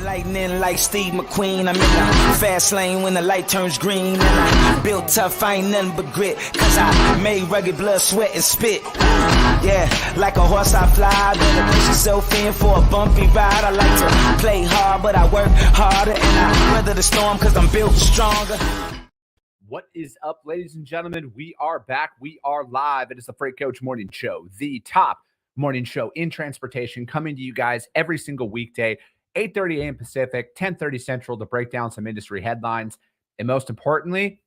Lightning like Steve McQueen. I'm in the fast lane when the light turns green. And I built tough, I ain't nothing but grit. Cause I made rugged blood, sweat, and spit. Yeah, like a horse I fly. Better push yourself in for a bumpy ride. I like to play hard, but I work harder. And I weather the storm cause I'm built stronger. What is up, ladies and gentlemen? We are back. We are live. It is the Freight Coach Morning Show, the top morning show in transportation, coming to you guys every single weekday, 8:30 a.m. Pacific, 10:30 Central, to break down some industry headlines, and most importantly,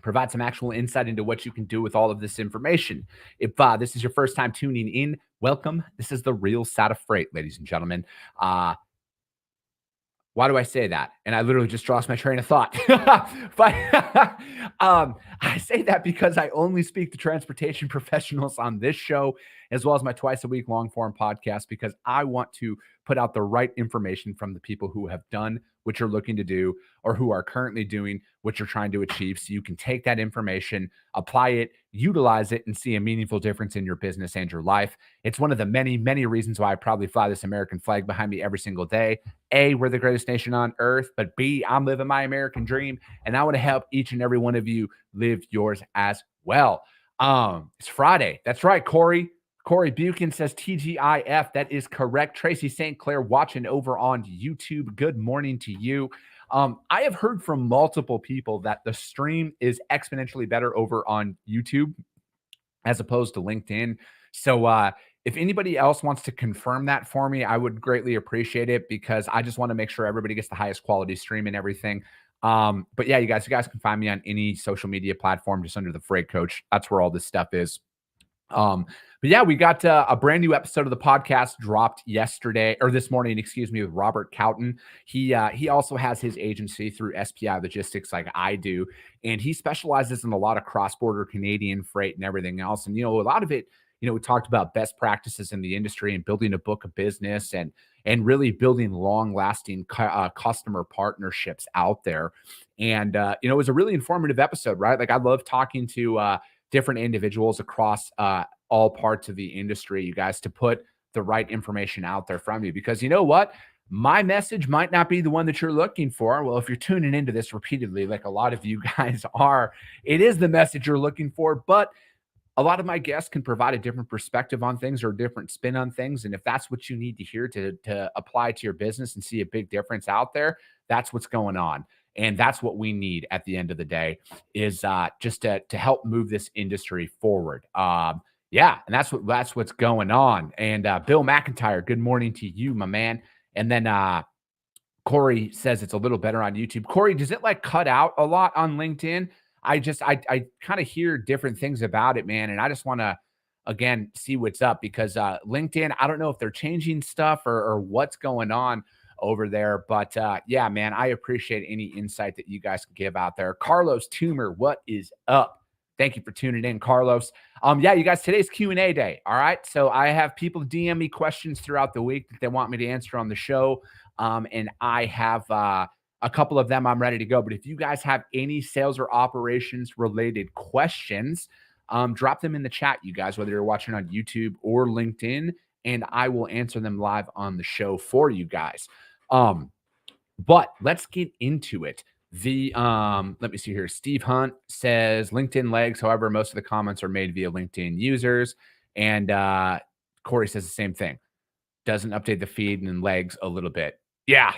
provide some actual insight into what you can do with all of this information. If this is your first time tuning in, welcome. This is the real side of freight, ladies and gentlemen. Why do I say that? And I literally just lost my train of thought. But I say that because I only speak to transportation professionals on this show, as well as my twice-a-week long-form podcast, because I want to put out the right information from the people who have done what you're looking to do or who are currently doing what you're trying to achieve, so you can take that information, apply it, utilize it, and see a meaningful difference in your business and your life. It's one of the many, many reasons why I probably fly this American flag behind me every single day. A, we're the greatest nation on earth, but B, I'm living my American dream, and I want to help each and every one of you live yours as well. It's Friday. That's right, Corey. Corey Buchan says TGIF. That is correct. Tracy St. Clair watching over on YouTube. Good morning to you. I have heard from multiple people that the stream is exponentially better over on YouTube as opposed to LinkedIn. So if anybody else wants to confirm that for me, I would greatly appreciate it, because I just want to make sure everybody gets the highest quality stream and everything. But yeah, you guys can find me on any social media platform just under the Freight Coach. That's where all this stuff is. But yeah, we got a brand new episode of the podcast dropped this morning, with Robert Cowton. He also has his agency through SPI Logistics like I do, and he specializes in a lot of cross-border Canadian freight and everything else. And, a lot of it, we talked about best practices in the industry and building a book of business and really building long-lasting customer partnerships out there. And, it was a really informative episode, right? Like, I love talking to different individuals across all parts of the industry, you guys, to put the right information out there from you, because you know what? My message might not be the one that you're looking for. Well, if you're tuning into this repeatedly, like a lot of you guys are, it is the message you're looking for, but a lot of my guests can provide a different perspective on things or a different spin on things. And if that's what you need to hear to apply to your business and see a big difference out there, that's what's going on. And that's what we need at the end of the day, is just to help move this industry forward. Yeah, and that's what's going on. And Bill McIntyre, good morning to you, my man. And then Corey says it's a little better on YouTube. Corey, does it like cut out a lot on LinkedIn? I kind of hear different things about it, man. And I just want to, again, see what's up, because LinkedIn, I don't know if they're changing stuff or what's going on over there. But yeah, man, I appreciate any insight that you guys can give out there. Carlos Toomer, what is up? Thank you for tuning in, Carlos. Yeah, you guys, today's Q&A day. All right. So I have people DM me questions throughout the week that they want me to answer on the show. And I have a couple of them I'm ready to go. But if you guys have any sales or operations related questions, drop them in the chat, you guys, whether you're watching on YouTube or LinkedIn, and I will answer them live on the show for you guys. But let's get into it. Let me see here. Steve Hunt says LinkedIn legs. However, most of the comments are made via LinkedIn users. And Corey says the same thing. Doesn't update the feed and legs a little bit. Yeah.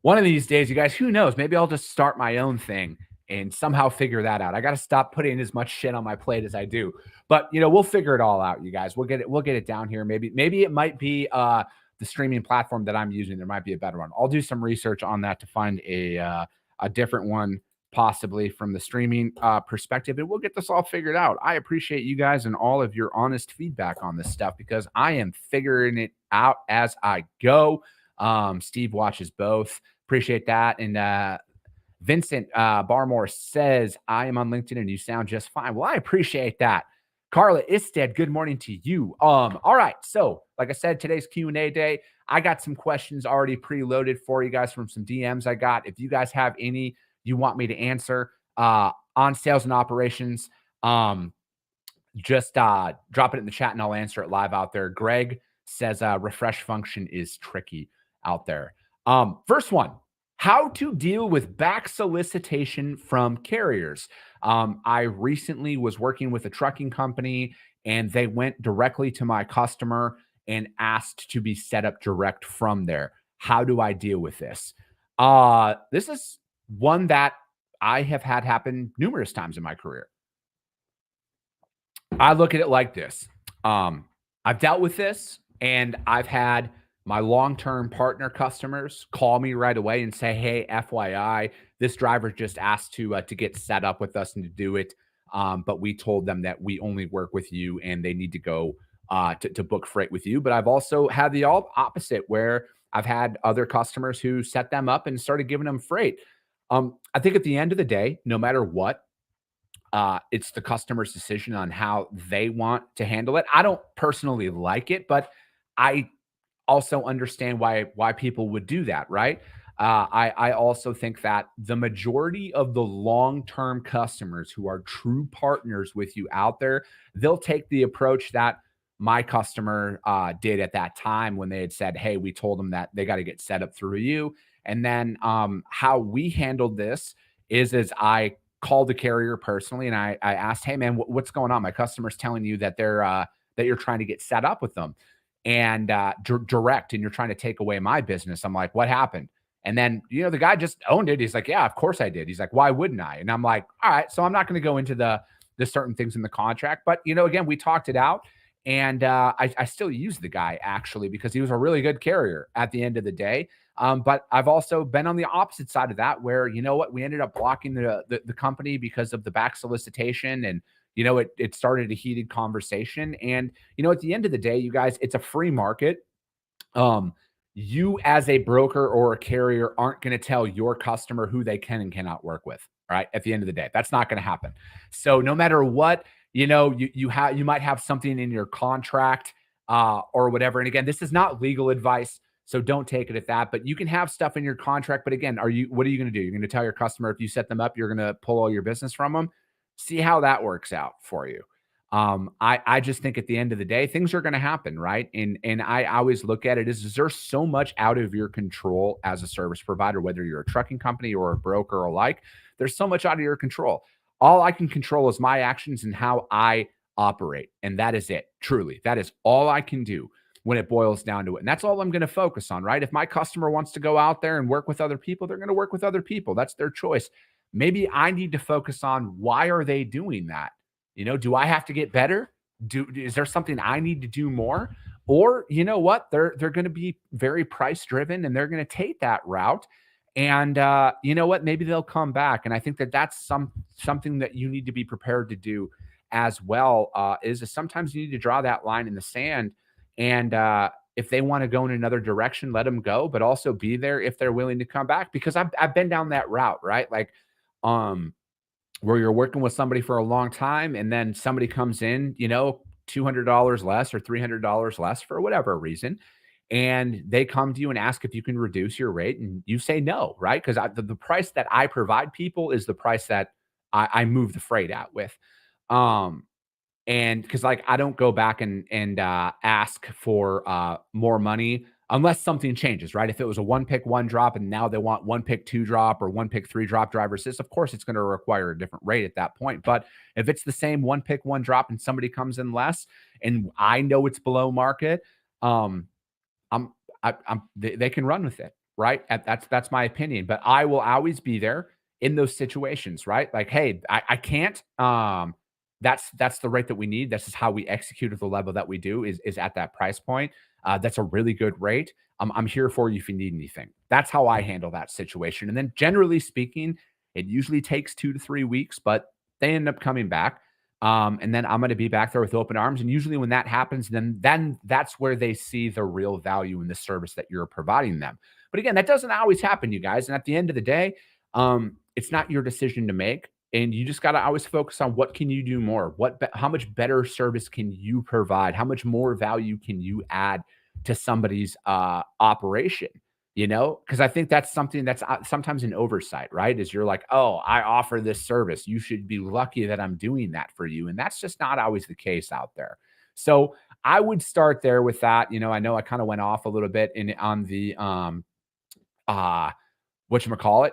One of these days, you guys, who knows? Maybe I'll just start my own thing and somehow figure that out. I got to stop putting as much shit on my plate as I do. But, we'll figure it all out, you guys. We'll get it down here. Maybe it might be the streaming platform that I'm using. There might be a better one. I'll do some research on that to find a different one, possibly from the streaming perspective, and we'll get this all figured out. I appreciate you guys and all of your honest feedback on this stuff, because I am figuring it out as I go. Steve watches both. Appreciate that. And Vincent Barmore says, I am on LinkedIn and you sound just fine. Well, I appreciate that. Carla Isted, good morning to you. All right. So like I said, today's Q&A day. I got some questions already preloaded for you guys from some DMs I got. If you guys have any you want me to answer on sales and operations, just drop it in the chat and I'll answer it live out there. Greg says refresh function is tricky out there. First one, how to deal with back solicitation from carriers. I recently was working with a trucking company and they went directly to my customer and asked to be set up direct from there. How do I deal with this? This is one that I have had happen numerous times in my career. I look at it like this. I've dealt with this and I've had my long-term partner customers call me right away and say, "Hey, FYI, this driver just asked to get set up with us and to do it. But we told them that we only work with you and they need to go to book freight with you." But I've also had the all opposite where I've had other customers who set them up and started giving them freight. I think at the end of the day, no matter what, it's the customer's decision on how they want to handle it. I don't personally like it, but I also understand why people would do that, right? I also think that the majority of the long-term customers who are true partners with you out there, they'll take the approach that my customer did at that time when they had said, "Hey, we told them that they got to get set up through you." And then how we handled this is I called the carrier personally and I asked, "Hey, man, what's going on? My customer's telling you that that you're trying to get set up with them and direct and you're trying to take away my business." I'm like, "What happened?" And then, the guy just owned it. He's like, "Yeah, of course I did." He's like, "Why wouldn't I?" And I'm like, "All right, so I'm not going to go into the certain things in the contract, but again, we talked it out, and I still use the guy actually because he was a really good carrier at the end of the day. But I've also been on the opposite side of that, where what, we ended up blocking the company because of the back solicitation, and it started a heated conversation. And at the end of the day, you guys, it's a free market. Um, you as a broker or a carrier aren't going to tell your customer who they can and cannot work with, right? At the end of the day, that's not going to happen. So no matter what, you might have something in your contract or whatever. And again, this is not legal advice, so don't take it at that. But you can have stuff in your contract. But again, what are you going to do? You're going to tell your customer if you set them up, you're going to pull all your business from them. See how that works out for you. I just think at the end of the day, things are going to happen, right? And I always look at it as, is there so much out of your control as a service provider, whether you're a trucking company or a broker or alike? There's so much out of your control. All I can control is my actions and how I operate, and that is it. Truly, that is all I can do when it boils down to it, and that's all I'm going to focus on, right? If my customer wants to go out there and work with other people, they're going to work with other people. That's their choice. Maybe I need to focus on, why are they doing that? Do I have to get better? Is there something I need to do more? Or what? They're going to be very price driven and they're going to take that route. And you know what? Maybe they'll come back. And I think that that's something that you need to be prepared to do as well. Is sometimes you need to draw that line in the sand. And if they want to go in another direction, let them go, but also be there if they're willing to come back. Because I've been down that route, right? Like, where you're working with somebody for a long time and then somebody comes in, $200 less or $300 less for whatever reason. And they come to you and ask if you can reduce your rate and you say no, right? Because the price that I provide people is the price that I move the freight out with. Um, and because like I don't go back and ask for more money unless something changes, right? If it was a one pick one drop and now they want one pick two drop or one pick three drop driver assist, of course it's going to require a different rate at that point. But if it's the same one pick one drop and somebody comes in less and I know it's below market, um, I'm they can run with it, right? That's my opinion. But I will always be there in those situations, right? Like, hey, I can't. That's the rate that we need. This is how we execute at the level that we do is at that price point. That's a really good rate. I'm here for you if you need anything. That's how I handle that situation. And then generally speaking, it usually takes 2 to 3 weeks, but they end up coming back. And then I'm going to be back there with open arms. And usually when that happens, then that's where they see the real value in the service that you're providing them. But again, that doesn't always happen, you guys. And at the end of the day, it's not your decision to make. And you just got to always focus on, what can you do more? How much better service can you provide? How much more value can you add to somebody's operation? Because I think that's something that's sometimes an oversight, right? Is you're like, oh, I offer this service. You should be lucky that I'm doing that for you. And that's just not always the case out there. So I would start there with that. I know I kind of went off a little bit on the whatchamacallit,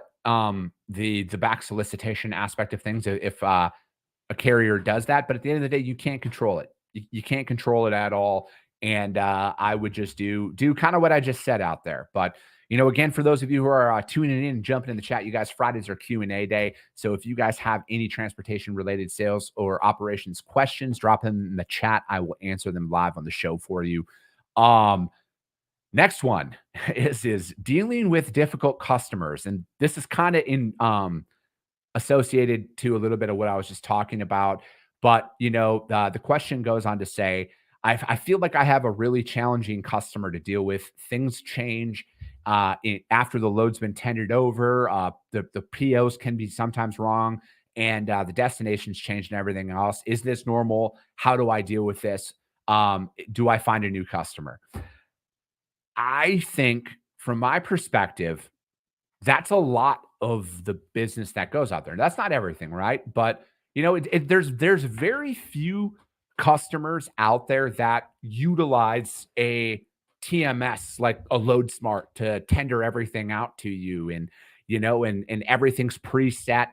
the back solicitation aspect of things if a carrier does that. But at the end of the day, you can't control it. You can't control it at all. And I would just do kind of what I just said out there. But again, for those of you who are tuning in and jumping in the chat, you guys, Fridays are Q&A day. So if you guys have any transportation related sales or operations questions, drop them in the chat. I will answer them live on the show for you. Next one is dealing with difficult customers. And this is kind of in associated to a little bit of what I was just talking about. But, the question goes on to say, I feel like I have a really challenging customer to deal with. Things change after the load's been tendered over. The POs can be sometimes wrong, and the destinations change and everything else. Is this normal? How do I deal with this? Do I find a new customer? I think from my perspective, that's a lot of the business that goes out there. That's not everything, right? But there's very few customers out there that utilize a TMS like a Load Smart to tender everything out to you, and and everything's preset.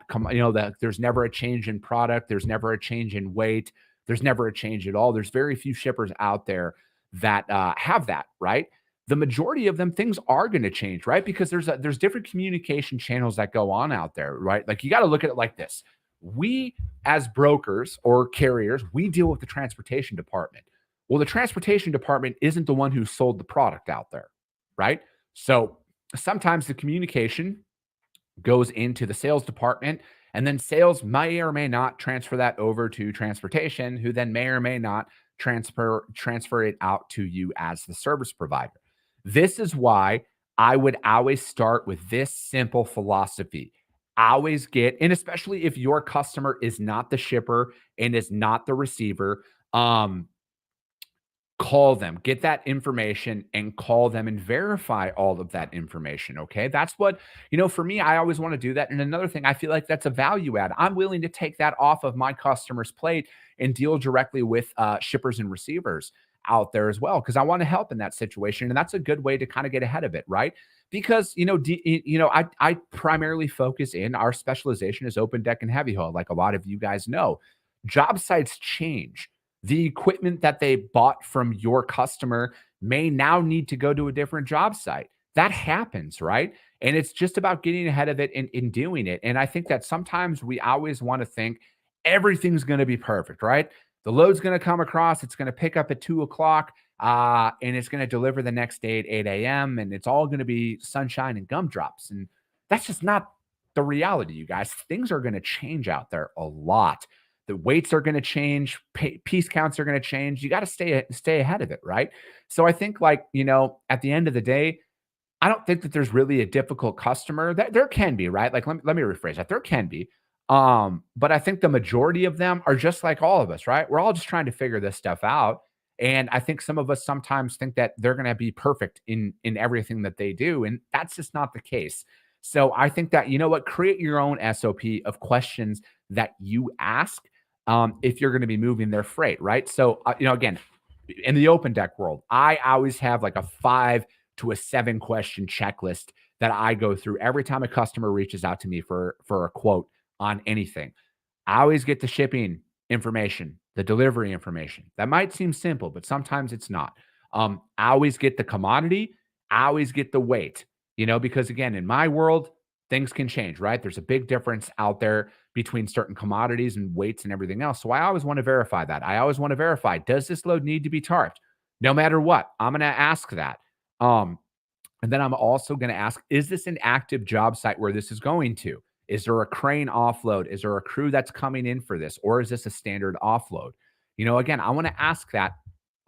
There's never a change in product. There's never a change in weight. There's never a change at all. There's very few shippers out there that have that, right? The majority of them, things are going to change, right? Because there's different communication channels that go on out there, right? Like you got to look at it like this. We as brokers or carriers, we deal with the transportation department. Well, the transportation department isn't the one who sold the product out there, right? So sometimes the communication goes into the sales department, and then sales may or may not transfer that over to transportation, who then may or may not transfer it out to you as the service provider. This is why I would always start with this simple philosophy. Always get, and especially if your customer is not the shipper and is not the receiver, call them, get that information and call them and verify all of that information. Okay. That's what, for me, I always want to do that. And another thing, I feel like that's a value add. I'm willing to take that off of my customer's plate and deal directly with shippers and receivers out there as well, because I want to help in that situation. And that's a good way to kind of get ahead of it, right? Because, I primarily focus in our specialization is open deck and heavy haul. Like a lot of you guys know, job sites change. The equipment that they bought from your customer may now need to go to a different job site. That happens, right? And it's just about getting ahead of it and in doing it. And I think that sometimes we always want to think everything's going to be perfect, right? The load's going to come across. It's going to pick up at 2:00 and it's going to deliver the next day at 8 a.m. And it's all going to be sunshine and gumdrops. And that's just not the reality, you guys. Things are going to change out there a lot. The weights are going to change. Piece counts are going to change. You got to stay ahead of it, right? So I think at the end of the day, I don't think that there's really a difficult customer. There can be, right? Like, let me rephrase that. There can be. But I think the majority of them are just like all of us, right? We're all just trying to figure this stuff out. And I think some of us sometimes think that they're going to be perfect in everything that they do. And that's just not the case. So I think that, create your own SOP of questions that you ask if you're going to be moving their freight, right? So, again, in the open deck world, I always have like a 5 to a 7 question checklist that I go through every time a customer reaches out to me for a quote on anything. I always get the shipping information, the delivery information. That might seem simple, but sometimes it's not. I always get the commodity. I always get the weight, because again, in my world, things can change, right? There's a big difference out there between certain commodities and weights and everything else. So I always want to verify that. I always want to verify, does this load need to be tarped? No matter what, I'm going to ask that. And then I'm also going to ask, is this an active job site where this is going to? Is there a crane offload? Is there a crew that's coming in for this? Or is this a standard offload? Again, I want to ask that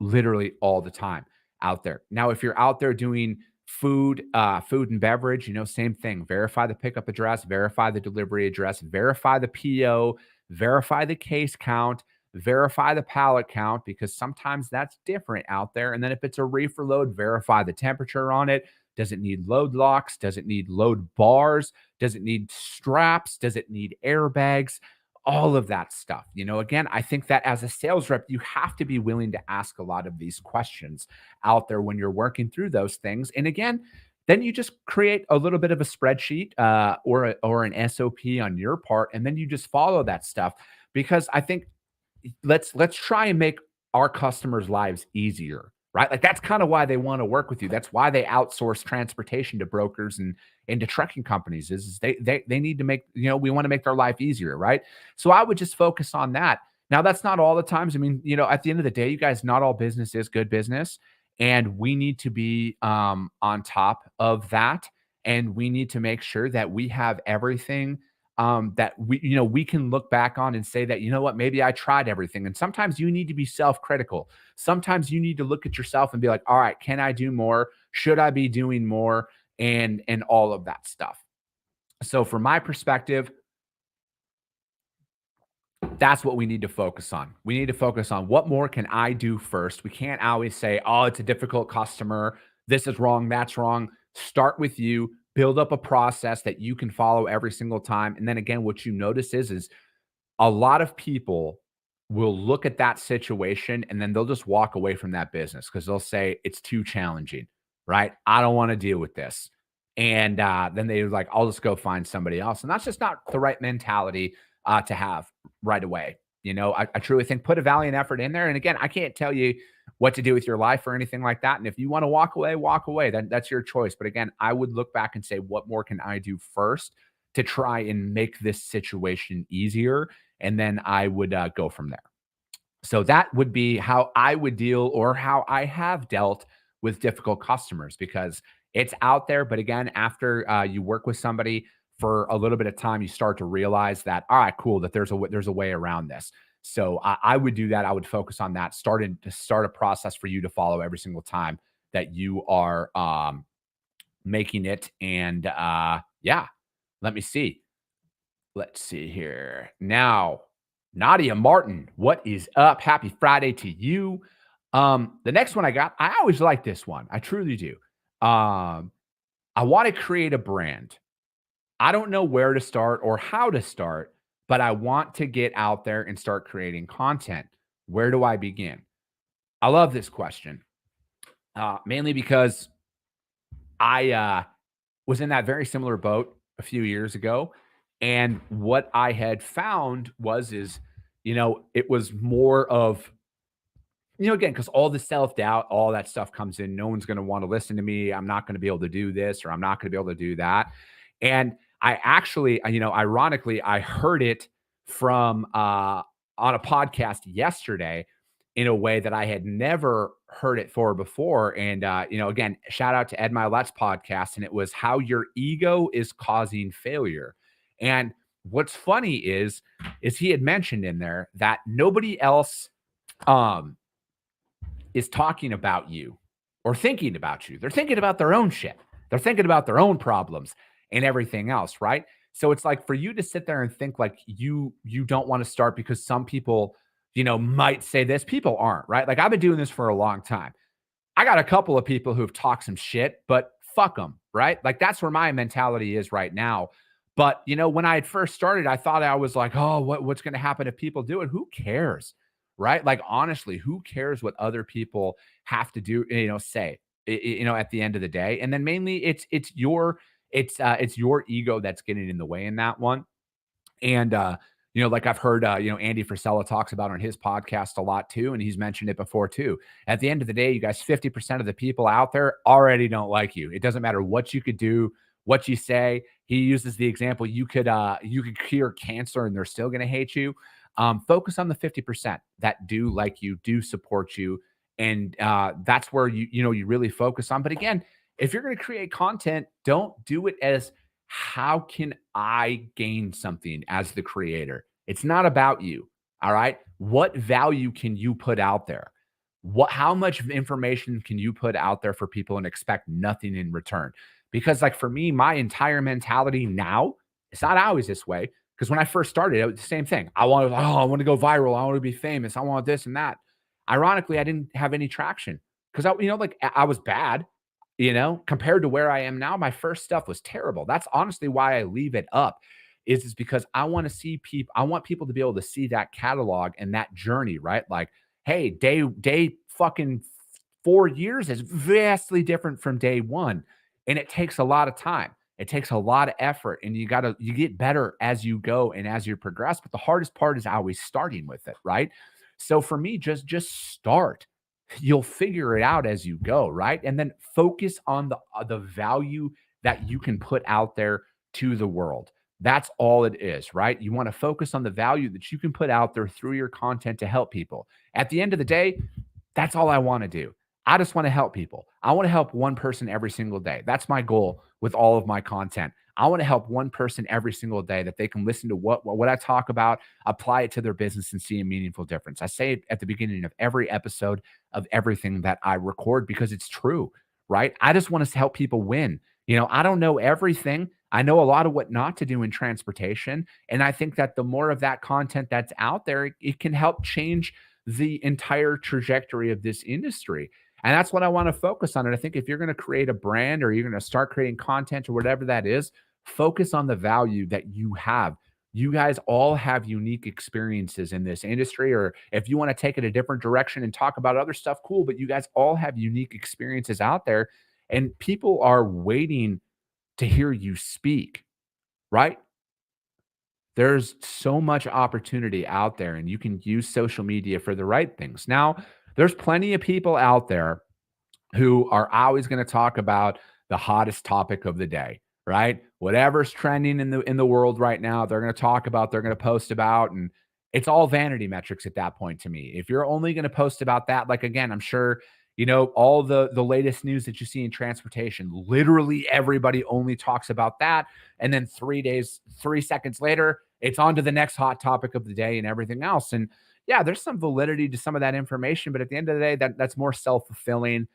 literally all the time out there. Now, if you're out there doing food and beverage, same thing. Verify the pickup address, verify the delivery address, verify the PO, verify the case count, verify the pallet count, because sometimes that's different out there. And then if it's a reefer load, verify the temperature on it. Does it need load locks? Does it need load bars? Does it need straps? Does it need airbags? All of that stuff. Again, I think that as a sales rep, you have to be willing to ask a lot of these questions out there when you're working through those things. And again, then you just create a little bit of a spreadsheet or an SOP on your part, and then you just follow that stuff. Because I think let's try and make our customers' lives easier, right? Like that's kind of why they want to work with you. That's why they outsource transportation to brokers and to trucking companies is they need to make, we want to make their life easier, right? So I would just focus on that. Now that's not all the times. I mean, at the end of the day, you guys, not all business is good business, and we need to be on top of that, and we need to make sure that we have everything that we can look back on and say that, what, maybe I tried everything. And sometimes you need to be self-critical. Sometimes you need to look at yourself and be like, all right, can I do more? Should I be doing more? And all of that stuff. So from my perspective, that's what we need to focus on. We need to focus on what more can I do first. We can't always say, oh, it's a difficult customer. This is wrong. That's wrong. Start with you, build up a process that you can follow every single time. And then again, what you notice is a lot of people will look at that situation and then they'll just walk away from that business because they'll say it's too challenging, right? I don't want to deal with this. And then they're like, I'll just go find somebody else. And that's just not the right mentality to have right away. I truly think put a valiant effort in there. And again, I can't tell you what to do with your life or anything like that. And if you want to walk away, then that's your choice. But again, I would look back and say, what more can I do first to try and make this situation easier? And then I would go from there. So that would be how I would deal or how I have dealt with difficult customers because it's out there. But again, after you work with somebody for a little bit of time, you start to realize that, all right, cool, that there's a way around this. So I would do that. I would focus on that, start a process for you to follow every single time that you are making it. And yeah, let me see. Let's see here. Now, Nadia Martin, what is up? Happy Friday to you. The next one I always like this one. I truly do. I want to create a brand. I don't know where to start or how to start, but I want to get out there and start creating content. Where do I begin? I love this question, mainly because I was in that very similar boat a few years ago. And what I had found is, it was more of, again, because all the self-doubt, all that stuff comes in. No one's going to want to listen to me. I'm not going to be able to do this, or I'm not going to be able to do that. And I actually, ironically, I heard it from on a podcast yesterday in a way that I had never heard it for before. And, again, shout out to Ed Milet's podcast. And it was how your ego is causing failure. And what's funny is he had mentioned in there that nobody else is talking about you or thinking about you. They're thinking about their own shit. They're thinking about their own problems and everything else, right? So it's like for you to sit there and think like you don't want to start because some people, might say this. People aren't, right? Like I've been doing this for a long time. I got a couple of people who've talked some shit, but fuck them, right? Like that's where my mentality is right now. But when I had first started, I thought I was like, oh, what's going to happen if people do it? Who cares? Right? Like honestly, who cares what other people have to do, say, at the end of the day. And then mainly it's your ego that's getting in the way in that one. And like I've heard Andy Frisella talks about on his podcast a lot too, and he's mentioned it before too. At the end of the day, you guys, 50% of the people out there already don't like you. It doesn't matter what you could do, what you say. He uses the example you could cure cancer and they're still going to hate you. Focus on the 50% that do like you, do support you. And that's where you really focus on. But again, if you're going to create content, don't do it as how can I gain something as the creator? It's not about you. All right. What value can you put out there? How much information can you put out there for people and expect nothing in return? Because like for me, my entire mentality now, it's not always this way. Because when I first started, it was the same thing. I want to go viral. I want to be famous. I want this and that. Ironically, I didn't have any traction because I was bad, compared to where I am now. My first stuff was terrible. That's honestly why I leave it up is because I want to see people. I want people to be able to see that catalog and that journey, right? Like, hey, day fucking 4 years is vastly different from day one. And it takes a lot of time. It takes a lot of effort, and you get better as you go and as you progress. But the hardest part is always starting with it, right? So for me, just start. You'll figure it out as you go, right? And then focus on the value that you can put out there to the world. That's all it is, right? You want to focus on the value that you can put out there through your content to help people. At the end of the day, that's all I want to do. I just want to help people. I want to help one person every single day. That's my goal with all of my content. I want to help one person every single day that they can listen to what I talk about, apply it to their business, and see a meaningful difference. I say it at the beginning of every episode of everything that I record because it's true, right? I just want us to help people win. I don't know everything. I know a lot of what not to do in transportation. And I think that the more of that content that's out there, it can help change the entire trajectory of this industry. And that's what I want to focus on. And I think if you're going to create a brand or you're going to start creating content or whatever that is, focus on the value that you have. You guys all have unique experiences in this industry, or if you want to take it a different direction and talk about other stuff, cool. But you guys all have unique experiences out there, and people are waiting to hear you speak, right? There's so much opportunity out there, and you can use social media for the right things. Now, there's plenty of people out there who are always going to talk about the hottest topic of the day, right? Whatever's trending in the world right now, they're going to talk about, they're going to post about, and it's all vanity metrics at that point to me. If you're only going to post about that, like again, I'm sure all the latest news that you see in transportation, literally everybody only talks about that, and then 3 seconds later, it's on to the next hot topic of the day and everything else. And yeah, there's some validity to some of that information, but at the end of the day, that's more self-fulfilling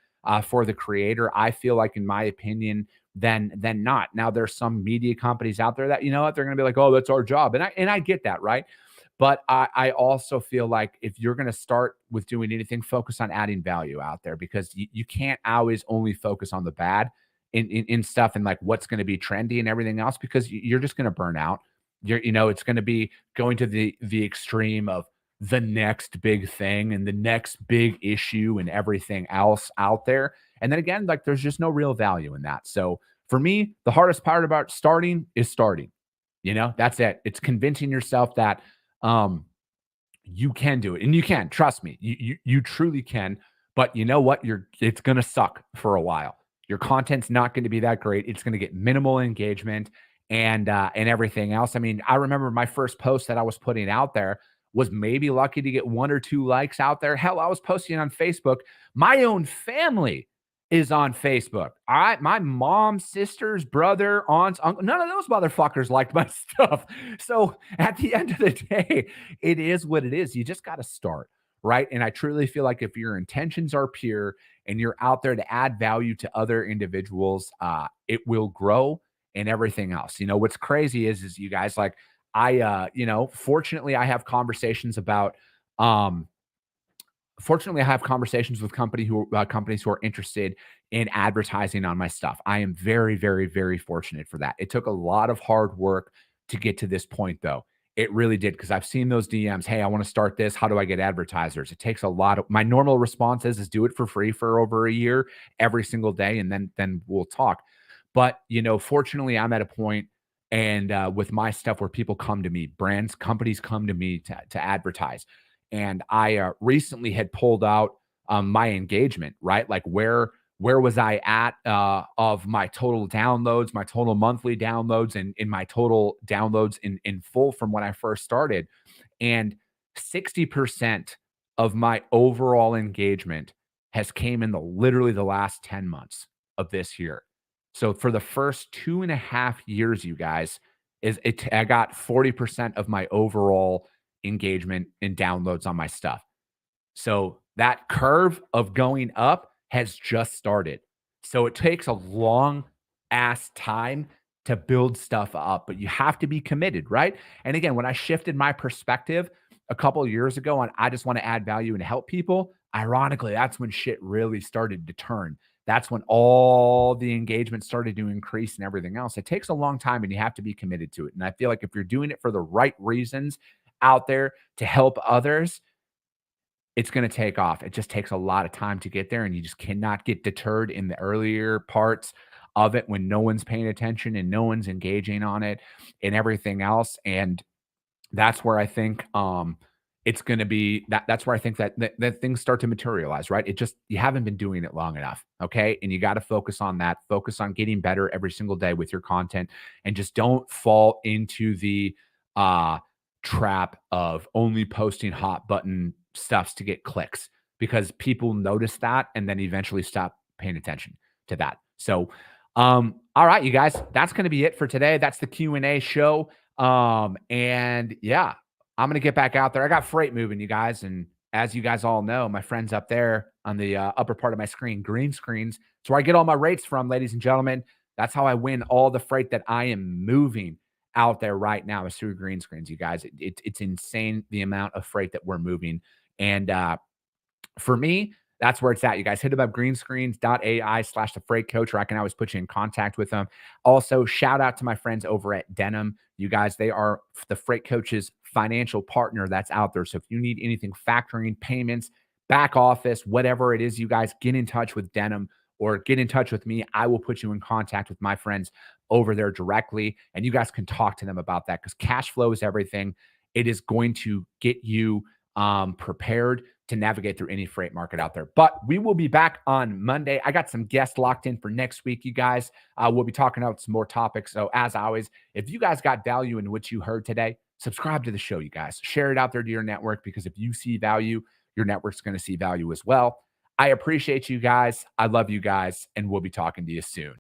for the creator, I feel like, in my opinion, than not. Now, there's some media companies out there that, they're going to be like, oh, that's our job. And I get that, right? But I also feel like if you're going to start with doing anything, focus on adding value out there, because you can't always only focus on the bad in stuff and like what's going to be trendy and everything else, because you're just going to burn out. It's going to be going to the extreme of the next big thing and the next big issue and everything else out there. And then again, like there's just no real value in that. So for me, the hardest part about starting is starting. That's it. It's convincing yourself that you can do it, and you can. Trust me, you truly can. But you know what? It's gonna suck for a while. Your content's not going to be that great. It's going to get minimal engagement and everything else. I mean, I remember my first post that I was putting out there was maybe lucky to get 1 or 2 likes out there. Hell, I was posting on Facebook. My own family is on Facebook. All right. My mom, sisters, brother, aunts, uncle, none of those motherfuckers liked my stuff. So at the end of the day, it is what it is. You just got to start. Right. And I truly feel like if your intentions are pure and you're out there to add value to other individuals, it will grow and everything else. What's crazy is you guys, like, fortunately I have conversations about, fortunately, I have conversations with companies who are interested in advertising on my stuff. I am very, very, very fortunate for that. It took a lot of hard work to get to this point, though. It really did, because I've seen those DMs. Hey, I want to start this. How do I get advertisers? It takes a lot of, my normal response is do it for free for over a year every single day, and then we'll talk. But fortunately, I'm at a point, and with my stuff, where people come to me, brands, companies come to me to advertise. And I recently had pulled out my engagement, right? Like where was I at of my total downloads, my total monthly downloads, and in my total downloads in full from when I first started. And 60% of my overall engagement has came in literally the last 10 months of this year. So for the first 2.5 years, you guys, I got 40% of my overall engagement and downloads on my stuff. So that curve of going up has just started. So it takes a long ass time to build stuff up, but you have to be committed, right? And again, when I shifted my perspective a couple of years ago on I just want to add value and help people, ironically, that's when shit really started to turn. That's when all the engagement started to increase and everything else. It takes a long time, and you have to be committed to it. And I feel like if you're doing it for the right reasons out there to help others, it's going to take off. It just takes a lot of time to get there, and you just cannot get deterred in the earlier parts. of it when no one's paying attention and no one's engaging on it and everything else. And that's where I think it's going to be that's where I think that things start to materialize, right? It just, you haven't been doing it long enough. Okay. And you got to focus on that, focus on getting better every single day with your content, and just don't fall into the trap of only posting hot button stuffs to get clicks, because people notice that and then eventually stop paying attention to that. So, all right, you guys, that's going to be it for today. That's the Q&A show. And yeah, I'm going to get back out there. I got freight moving, you guys. And as you guys all know, my friends up there on the upper part of my screen, green screens, it's where I get all my rates from, ladies and gentlemen. That's how I win all the freight that I am moving out there right now, is through green screens, you guys. It's insane the amount of freight that we're moving. And for me, that's where it's at. You guys hit up greenscreens.ai/the freight coach, or I can always put you in contact with them. Also, shout out to my friends over at Denim. You guys, they are the freight coach's financial partner that's out there. So if you need anything factoring, payments, back office, whatever it is, you guys get in touch with Denim or get in touch with me. I will put you in contact with my friends over there directly, and you guys can talk to them about that, because cash flow is everything. It is going to get you prepared to navigate through any freight market out there. But we will be back on Monday. I got some guests locked in for next week, you guys. We'll be talking about some more topics. So as always, if you guys got value in what you heard today, subscribe to the show, you guys. Share it out there to your network, because if you see value, your network's going to see value as well. I appreciate you guys. I love you guys, and we'll be talking to you soon.